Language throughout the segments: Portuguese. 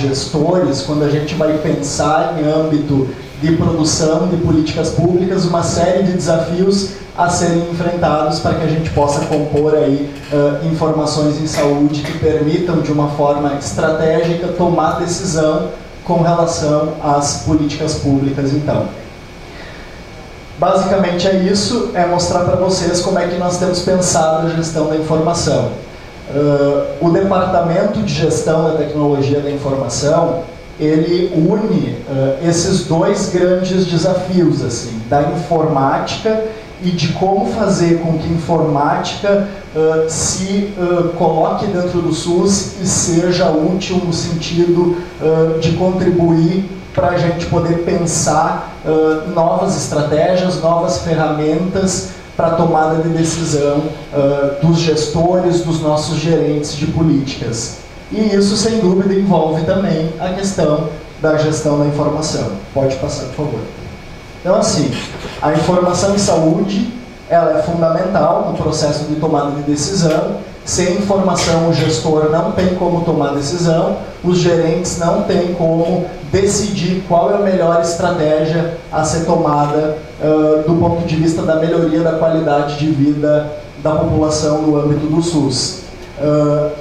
gestores, quando a gente vai pensar em âmbito de produção de políticas públicas, uma série de desafios a serem enfrentados para que a gente possa compor aí informações em saúde que permitam, de uma forma estratégica, tomar decisão com relação às políticas públicas, então. Basicamente é isso, é mostrar para vocês como é que nós temos pensado a gestão da informação. O Departamento de Gestão da Tecnologia da Informação, ele une esses dois grandes desafios, assim, da informática e de como fazer com que a informática se coloque dentro do SUS e seja útil no sentido de contribuir para a gente poder pensar novas estratégias, novas ferramentas para a tomada de decisão dos gestores, dos nossos gerentes de políticas. E isso, sem dúvida, envolve também a questão da gestão da informação. Pode passar, por favor. Então, assim, a informação em saúde, ela é fundamental no processo de tomada de decisão. Sem informação, o gestor não tem como tomar decisão, os gerentes não têm como decidir qual é a melhor estratégia a ser tomada do ponto de vista da melhoria da qualidade de vida da população no âmbito do SUS.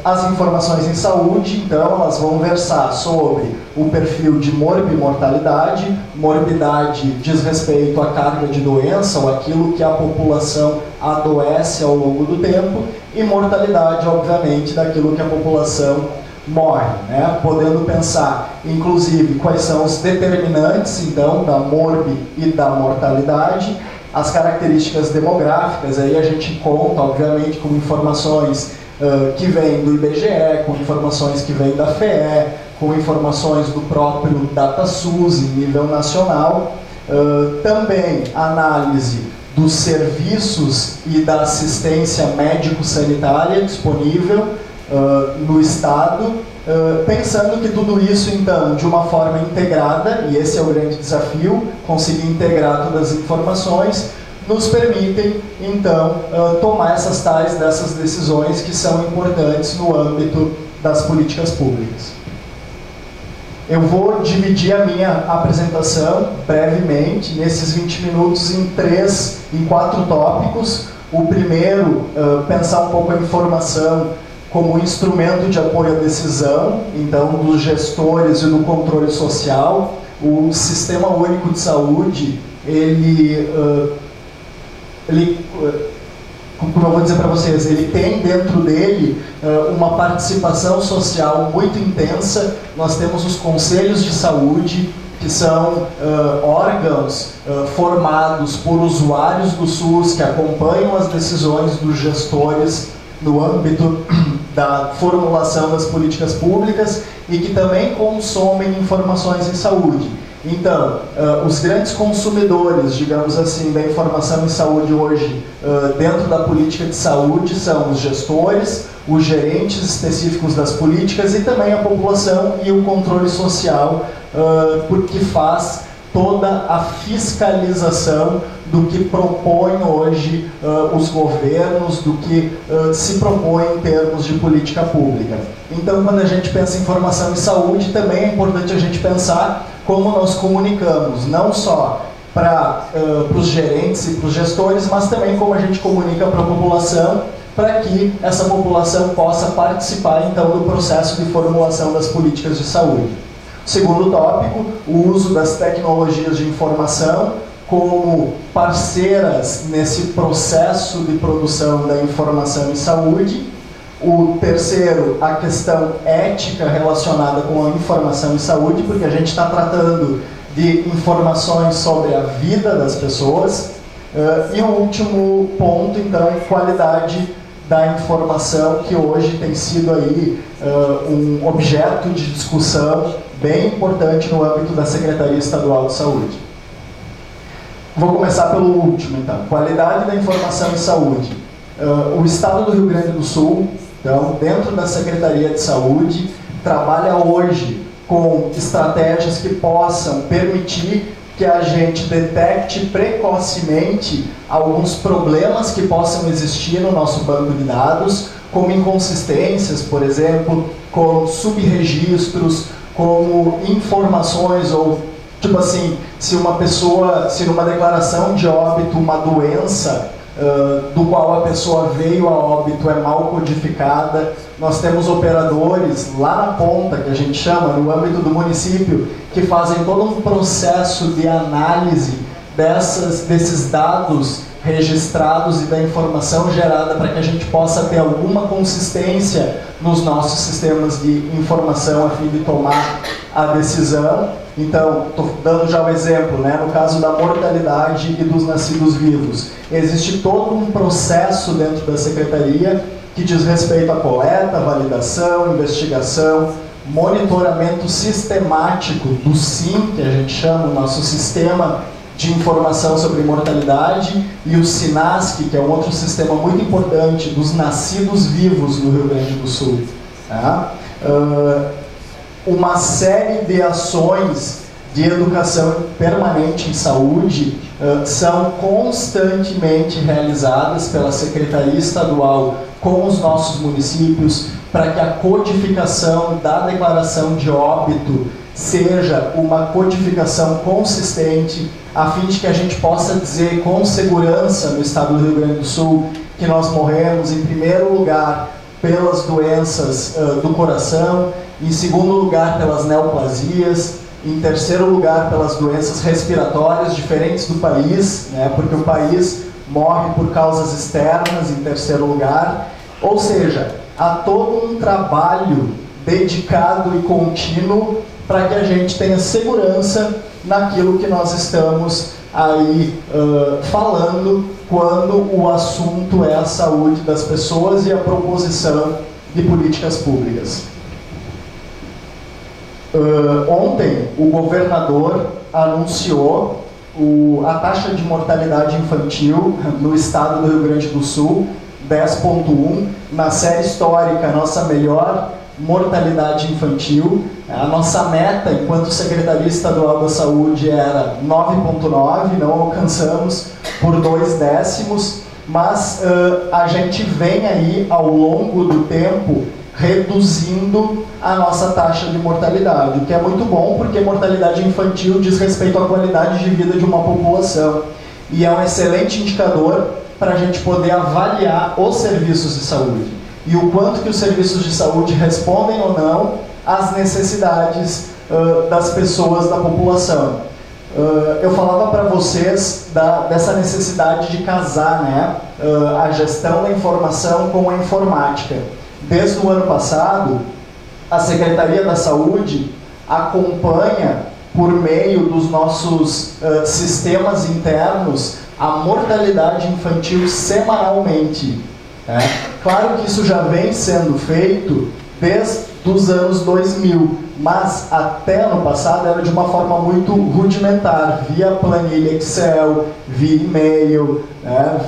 As informações em saúde, então, elas vão versar sobre o perfil de morbimortalidade. Morbidade diz respeito à carga de doença ou aquilo que a população adoece ao longo do tempo, e mortalidade, obviamente, daquilo que a população morre, né? Podendo pensar, inclusive, quais são os determinantes, então, da morbi e da mortalidade, as características demográficas. Aí a gente conta, obviamente, com informações que vêm do IBGE, com informações que vêm da FEE, com informações do próprio DataSUS em nível nacional. Também análise dos serviços e da assistência médico-sanitária disponível no Estado, pensando que tudo isso, então, de uma forma integrada, e esse é o grande desafio, conseguir integrar todas as informações, nos permitem, então, tomar dessas decisões que são importantes no âmbito das políticas públicas. Eu vou dividir a minha apresentação brevemente, nesses 20 minutos, em 4 tópicos. O primeiro, pensar um pouco a informação como instrumento de apoio à decisão, então, dos gestores e do controle social. O Sistema Único de Saúde, como eu vou dizer para vocês, ele tem dentro dele uma participação social muito intensa. Nós temos os conselhos de saúde, que são órgãos formados por usuários do SUS, que acompanham as decisões dos gestores no âmbito da formulação das políticas públicas e que também consomem informações em saúde. Então, os grandes consumidores, digamos assim, da informação em saúde hoje, dentro da política de saúde, são os gestores, os gerentes específicos das políticas e também a população e o controle social, porque faz toda a fiscalização do que propõem hoje os governos, do que se propõe em termos de política pública. Então, quando a gente pensa em informação em saúde, também é importante a gente pensar como nós comunicamos, não só para os gerentes e para os gestores, mas também como a gente comunica para a população, para que essa população possa participar, então, do processo de formulação das políticas de saúde. Segundo tópico, o uso das tecnologias de informação como parceiras nesse processo de produção da informação em saúde. O terceiro, a questão ética relacionada com a informação em saúde, porque a gente está tratando de informações sobre a vida das pessoas. E o último ponto, então, qualidade da informação, que hoje tem sido aí um objeto de discussão bem importante no âmbito da Secretaria Estadual de Saúde. Vou começar pelo último, então. Qualidade da informação em saúde. O Estado do Rio Grande do Sul, então, dentro da Secretaria de Saúde, trabalha hoje com estratégias que possam permitir que a gente detecte precocemente alguns problemas que possam existir no nosso banco de dados, como inconsistências, por exemplo, com subregistros, como informações ou, tipo assim, se uma pessoa, se numa declaração de óbito uma doença do qual a pessoa veio a óbito é mal codificada, nós temos operadores lá na ponta, que a gente chama, no âmbito do município, que fazem todo um processo de análise desses dados registrados e da informação gerada para que a gente possa ter alguma consistência nos nossos sistemas de informação a fim de tomar a decisão. Então, estou dando já um exemplo, né? No caso da mortalidade e dos nascidos vivos. Existe todo um processo dentro da Secretaria que diz respeito à coleta, validação, investigação, monitoramento sistemático do SIM, que a gente chama o nosso sistema de informação sobre mortalidade, e o SINASC, que é um outro sistema muito importante dos nascidos vivos no Rio Grande do Sul. Tá? Uma série de ações de educação permanente em saúde são constantemente realizadas pela Secretaria Estadual com os nossos municípios para que a codificação da declaração de óbito seja uma codificação consistente, a fim de que a gente possa dizer com segurança no estado do Rio Grande do Sul que nós morremos, em primeiro lugar, pelas doenças do coração, em segundo lugar, pelas neoplasias, em terceiro lugar, pelas doenças respiratórias diferentes do país, né, porque o país morre por causas externas, em terceiro lugar. Ou seja, há todo um trabalho dedicado e contínuo para que a gente tenha segurança naquilo que nós estamos aí falando quando o assunto é a saúde das pessoas e a proposição de políticas públicas. Ontem, o governador anunciou a taxa de mortalidade infantil no estado do Rio Grande do Sul, 10,1, na série histórica, a nossa melhor mortalidade infantil. A nossa meta, enquanto Secretaria Estadual da Saúde, era 9,9, não alcançamos por 2 décimos, mas a gente vem aí, ao longo do tempo, reduzindo a nossa taxa de mortalidade, o que é muito bom, porque mortalidade infantil diz respeito à qualidade de vida de uma população e é um excelente indicador para a gente poder avaliar os serviços de saúde e o quanto que os serviços de saúde respondem ou não às necessidades das pessoas, da população. Eu falava para vocês dessa necessidade de casar, né, a gestão da informação com a informática. Desde o ano passado, a Secretaria da Saúde acompanha, por meio dos nossos sistemas internos, a mortalidade infantil semanalmente. Claro que isso já vem sendo feito desde os anos 2000, mas até ano passado era de uma forma muito rudimentar, via planilha Excel, via e-mail,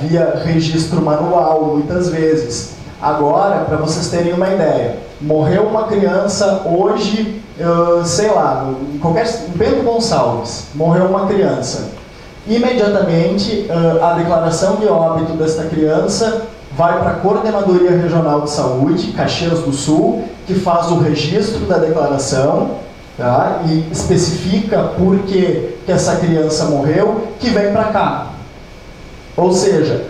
via registro manual, muitas vezes. Agora, para vocês terem uma ideia, morreu uma criança hoje, sei lá, em Bento Gonçalves, morreu uma criança. Imediatamente, a declaração de óbito desta criança vai para a Coordenadoria Regional de Saúde, Caxias do Sul, que faz o registro da declaração, tá? E especifica por que essa criança morreu, que vem para cá. Ou seja,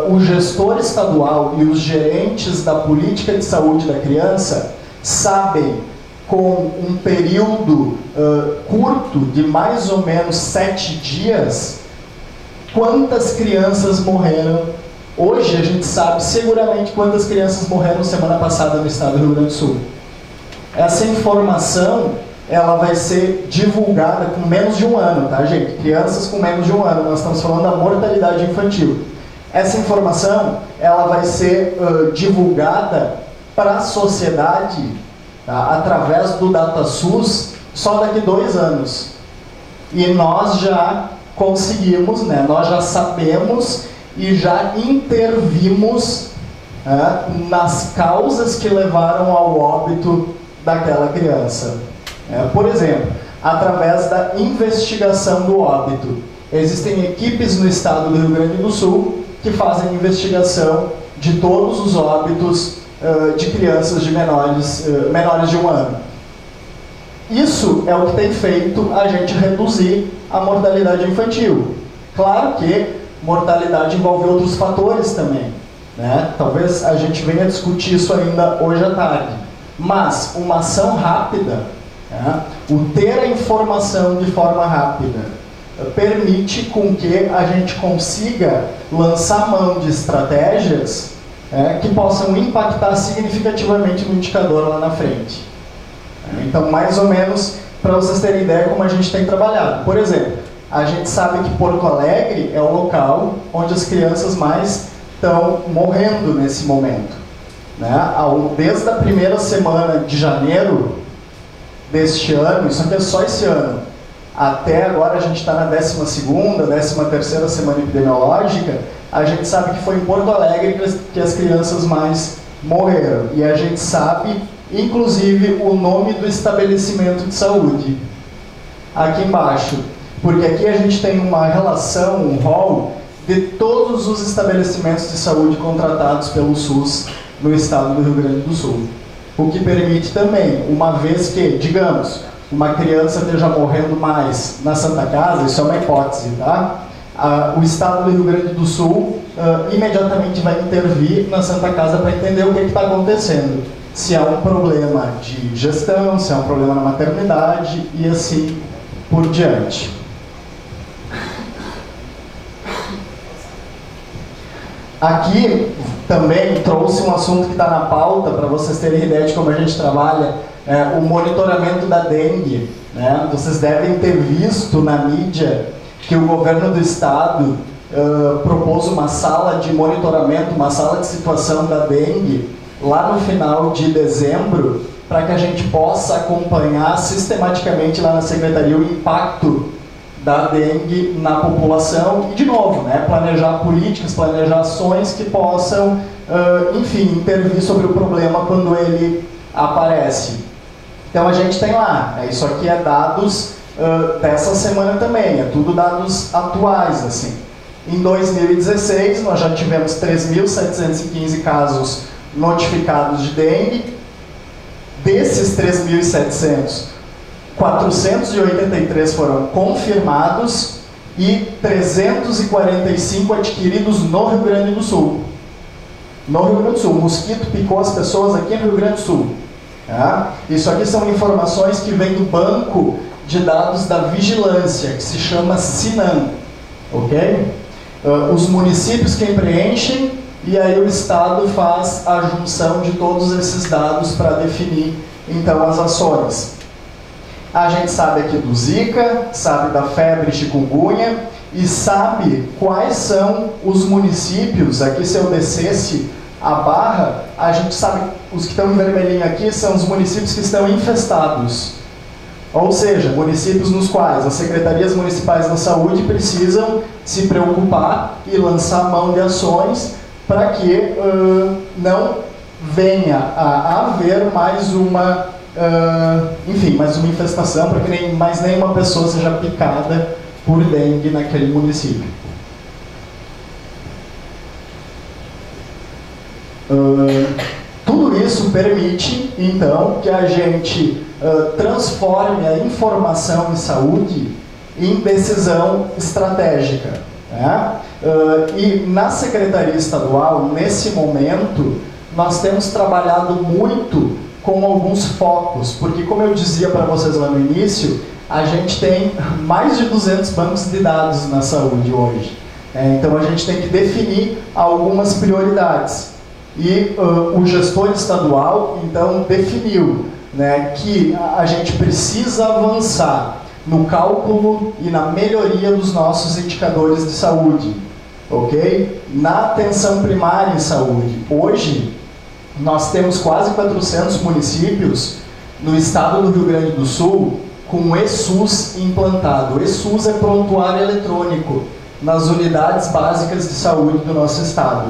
o gestor estadual e os gerentes da política de saúde da criança sabem, com um período curto de mais ou menos 7 dias, quantas crianças morreram. Hoje a gente sabe seguramente quantas crianças morreram semana passada no estado do Rio Grande do Sul. Essa informação, ela vai ser divulgada com menos de 1 ano, tá, gente? Crianças com menos de 1 ano, nós estamos falando da mortalidade infantil. Essa informação, ela vai ser divulgada para a sociedade, tá, através do DataSUS, só daqui 2 anos. E nós já conseguimos, né, nós já sabemos e já intervimos nas causas que levaram ao óbito daquela criança. Por exemplo, através da investigação do óbito. Existem equipes no estado do Rio Grande do Sul que fazem investigação de todos os óbitos de crianças de menores de 1 ano. Isso é o que tem feito a gente reduzir a mortalidade infantil. Claro que mortalidade envolve outros fatores também, né? Talvez a gente venha discutir isso ainda hoje à tarde. Mas uma ação rápida, né? O ter a informação de forma rápida, permite com que a gente consiga lançar mão de estratégias que possam impactar significativamente no indicador lá na frente. Então, mais ou menos, para vocês terem ideia como a gente tem trabalhado. Por exemplo, a gente sabe que Porto Alegre é o local onde as crianças mais estão morrendo nesse momento, né? Desde a primeira semana de janeiro deste ano, isso aqui é só esse ano, até agora a gente está na 12ª, 13ª semana epidemiológica, a gente sabe que foi em Porto Alegre que as crianças mais morreram. E a gente sabe, inclusive, o nome do estabelecimento de saúde, aqui embaixo. Porque aqui a gente tem uma relação, um rol, de todos os estabelecimentos de saúde contratados pelo SUS no estado do Rio Grande do Sul. O que permite também, uma vez que, digamos, uma criança esteja morrendo mais na Santa Casa, isso é uma hipótese, tá? O estado do Rio Grande do Sul imediatamente vai intervir na Santa Casa para entender o que está acontecendo. Se há um problema de gestão, se há um problema na maternidade e assim por diante. Aqui também trouxe um assunto que está na pauta, para vocês terem ideia de como a gente trabalha, o monitoramento da dengue, né? Vocês devem ter visto na mídia que o governo do estado propôs uma sala de monitoramento, uma sala de situação da dengue, lá no final de dezembro, para que a gente possa acompanhar sistematicamente lá na Secretaria o impacto da dengue na população e, de novo, né, planejar políticas, planejar ações que possam, enfim, intervir sobre o problema quando ele aparece. Então a gente tem lá, isso aqui é dados dessa semana também, é tudo dados atuais, assim. Em 2016, nós já tivemos 3.715 casos notificados de dengue. Desses 3.700, 483 foram confirmados e 345 adquiridos no Rio Grande do Sul. No Rio Grande do Sul, o mosquito picou as pessoas aqui no Rio Grande do Sul. Tá? Isso aqui são informações que vêm do banco de dados da vigilância, que se chama SINAM. Ok? Os municípios quem preenchem, e aí o Estado faz a junção de todos esses dados para definir, então, as ações. A gente sabe aqui do Zika, sabe da febre chikungunya, e sabe quais são os municípios. Aqui, se eu descesse a barra, a gente sabe, os que estão em vermelhinho aqui são os municípios que estão infestados. Ou seja, municípios nos quais as secretarias municipais da saúde precisam se preocupar e lançar mão de ações para que não venha a haver mais uma, enfim, mais uma infestação, para que mais nenhuma pessoa seja picada por dengue naquele município. Tudo isso permite, então, que a gente transforme a informação em saúde em decisão estratégica. Né? E na Secretaria Estadual, nesse momento, nós temos trabalhado muito com alguns focos, porque, como eu dizia para vocês lá no início, a gente tem mais de 200 bancos de dados na saúde hoje. Então a gente tem que definir algumas prioridades. E o gestor estadual, então, definiu, né, que a gente precisa avançar no cálculo e na melhoria dos nossos indicadores de saúde, ok? Na atenção primária em saúde. Hoje, nós temos quase 400 municípios no estado do Rio Grande do Sul com o eSUS implantado. O eSUS é prontuário eletrônico nas unidades básicas de saúde do nosso estado.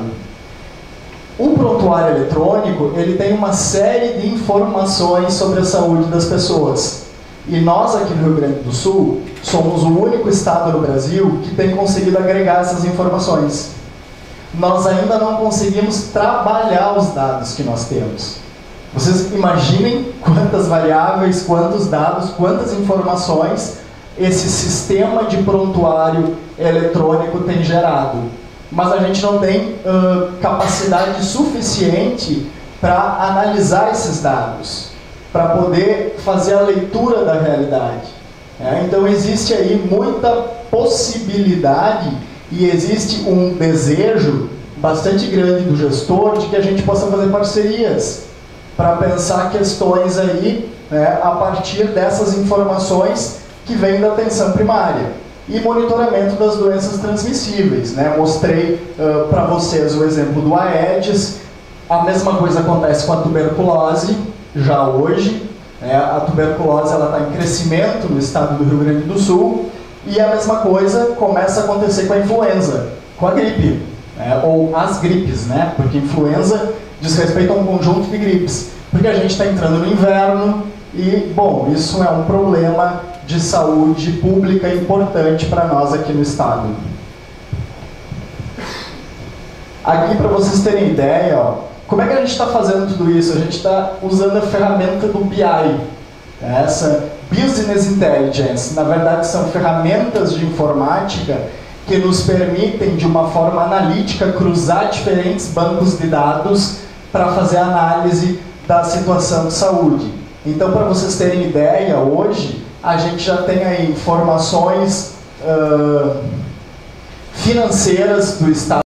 O prontuário eletrônico, ele tem uma série de informações sobre a saúde das pessoas. E nós aqui no Rio Grande do Sul somos o único estado no Brasil que tem conseguido agregar essas informações. Nós ainda não conseguimos trabalhar os dados que nós temos. Vocês imaginem quantas variáveis, quantos dados, quantas informações esse sistema de prontuário eletrônico tem gerado. Mas a gente não tem capacidade suficiente para analisar esses dados, para poder fazer a leitura da realidade. Então existe aí muita possibilidade e existe um desejo bastante grande do gestor de que a gente possa fazer parcerias para pensar questões aí a partir dessas informações que vêm da atenção primária. E monitoramento das doenças transmissíveis. Mostrei para vocês o exemplo do Aedes. A mesma coisa acontece com a tuberculose, já hoje. A tuberculose está em crescimento no estado do Rio Grande do Sul. E a mesma coisa começa a acontecer com a influenza, com a gripe. Ou as gripes, porque influenza diz respeito a um conjunto de gripes. Porque a gente está entrando no inverno e, bom, isso é um problema de saúde pública importante para nós aqui no estado. Aqui, para vocês terem ideia, como é que a gente está fazendo tudo isso? A gente está usando a ferramenta do BI, essa Business Intelligence. Na verdade, são ferramentas de informática que nos permitem, de uma forma analítica, cruzar diferentes bancos de dados para fazer análise da situação de saúde. Então, para vocês terem ideia, hoje a gente já tem aí informações financeiras do estado